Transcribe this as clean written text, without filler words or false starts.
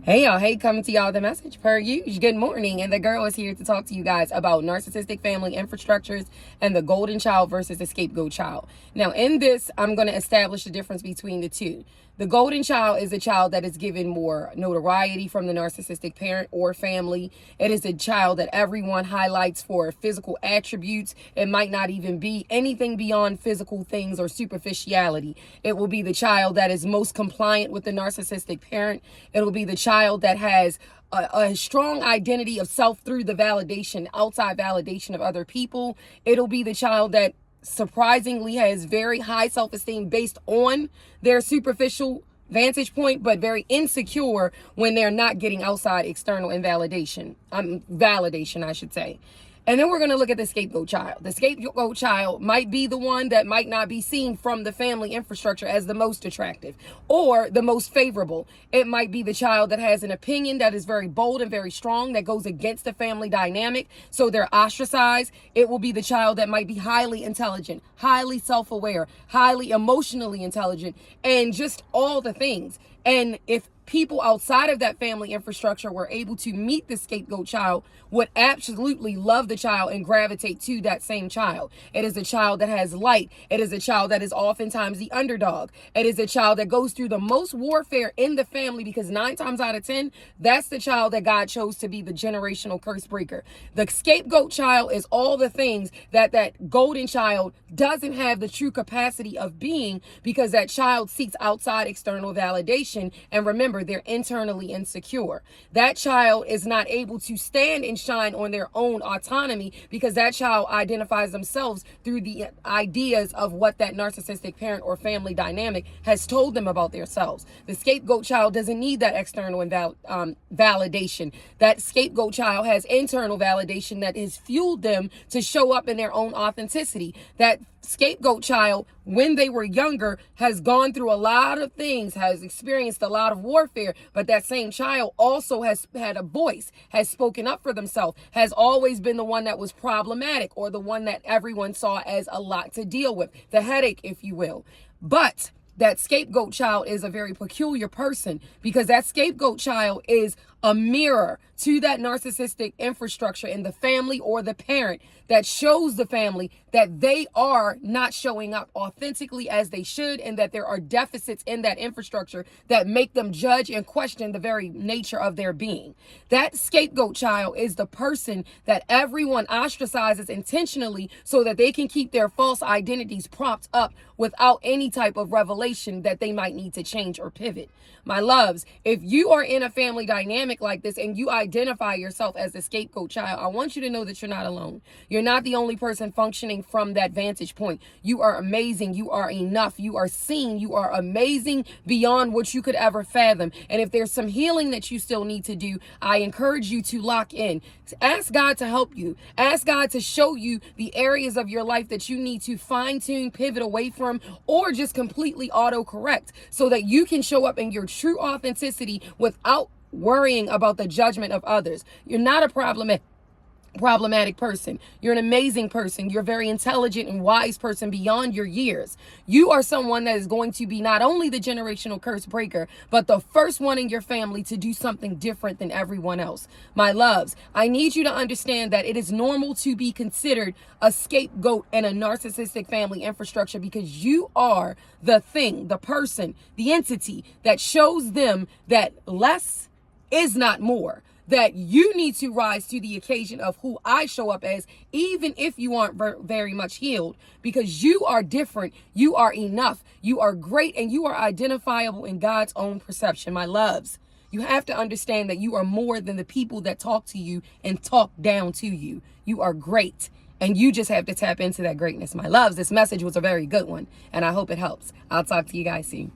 Hey y'all, hey, coming to y'all the message per usual. Good morning, and the girl is here to talk to you guys about narcissistic family infrastructures and the golden child versus the scapegoat child. Now, in this, I'm going to establish the difference between the two. The golden child is a child that is given more notoriety from the narcissistic parent or family. It is a child that everyone highlights for physical attributes. It might not even be anything beyond physical things or superficiality. It will be the child that is most compliant with the narcissistic parent. It will be the child that has a strong identity of self through the validation, outside validation of other people. It'll be the child that surprisingly has very high self-esteem based on their superficial vantage point, but very insecure when they're not getting outside external validation, I should say. And then we're going to look at the scapegoat child. The scapegoat child might be the one that might not be seen from the family infrastructure as the most attractive or the most favorable. It might be the child that has an opinion that is very bold and very strong that goes against the family dynamic, so they're ostracized. It will be the child that might be highly intelligent, highly self-aware, highly emotionally intelligent, and just all the things. And if people outside of that family infrastructure were able to meet the scapegoat child, would absolutely love the child and gravitate to that same child. It is a child that has light. It is a child that is oftentimes the underdog. It is a child that goes through the most warfare in the family, because 9 times out of 10, that's the child that God chose to be the generational curse breaker. The scapegoat child is all the things that that golden child doesn't have the true capacity of being, because that child seeks outside external validation. And remember, they're internally insecure. That child is not able to stand and shine on their own autonomy, because that child identifies themselves through the ideas of what that narcissistic parent or family dynamic has told them about themselves. The scapegoat child doesn't need that external validation. That scapegoat child has internal validation that has fueled them to show up in their own authenticity. That scapegoat child, when they were younger, has gone through a lot of things, has experienced a lot of warfare, but that same child also has had a voice, has spoken up for themselves, has always been the one that was problematic, or the one that everyone saw as a lot to deal with, the headache, if you will. But that scapegoat child is a very peculiar person, because that scapegoat child is a mirror to that narcissistic infrastructure in the family or the parent, that shows the family that they are not showing up authentically as they should, and that there are deficits in that infrastructure that make them judge and question the very nature of their being. That scapegoat child is the person that everyone ostracizes intentionally so that they can keep their false identities propped up without any type of revelation that they might need to change or pivot. My loves, if you are in a family dynamic like this and you identify yourself as the scapegoat child, I want you to know that you're not alone. You're not the only person functioning from that vantage point. You are amazing. You are enough. You are seen. You are amazing beyond what you could ever fathom. And if there's some healing that you still need to do, I encourage you to lock in. Ask God to help you. Ask God to show you the areas of your life that you need to fine-tune, pivot away from, or just completely auto-correct, so that you can show up in your true authenticity without worrying about the judgment of others. You're not a problematic person. You're an amazing person. You're a very intelligent and wise person beyond your years. You are someone that is going to be not only the generational curse breaker, but the first one in your family to do something different than everyone else. My loves, I need you to understand that it is normal to be considered a scapegoat in a narcissistic family infrastructure, because you are the thing, the person, the entity that shows them that less is not more. That you need to rise to the occasion of who I show up as, even if you aren't very much healed, because you are different, you are enough, you are great, and you are identifiable in God's own perception. My loves, you have to understand that you are more than the people that talk to you and talk down to you. You are great, and you just have to tap into that greatness. My loves, this message was a very good one, and I hope it helps. I'll talk to you guys soon.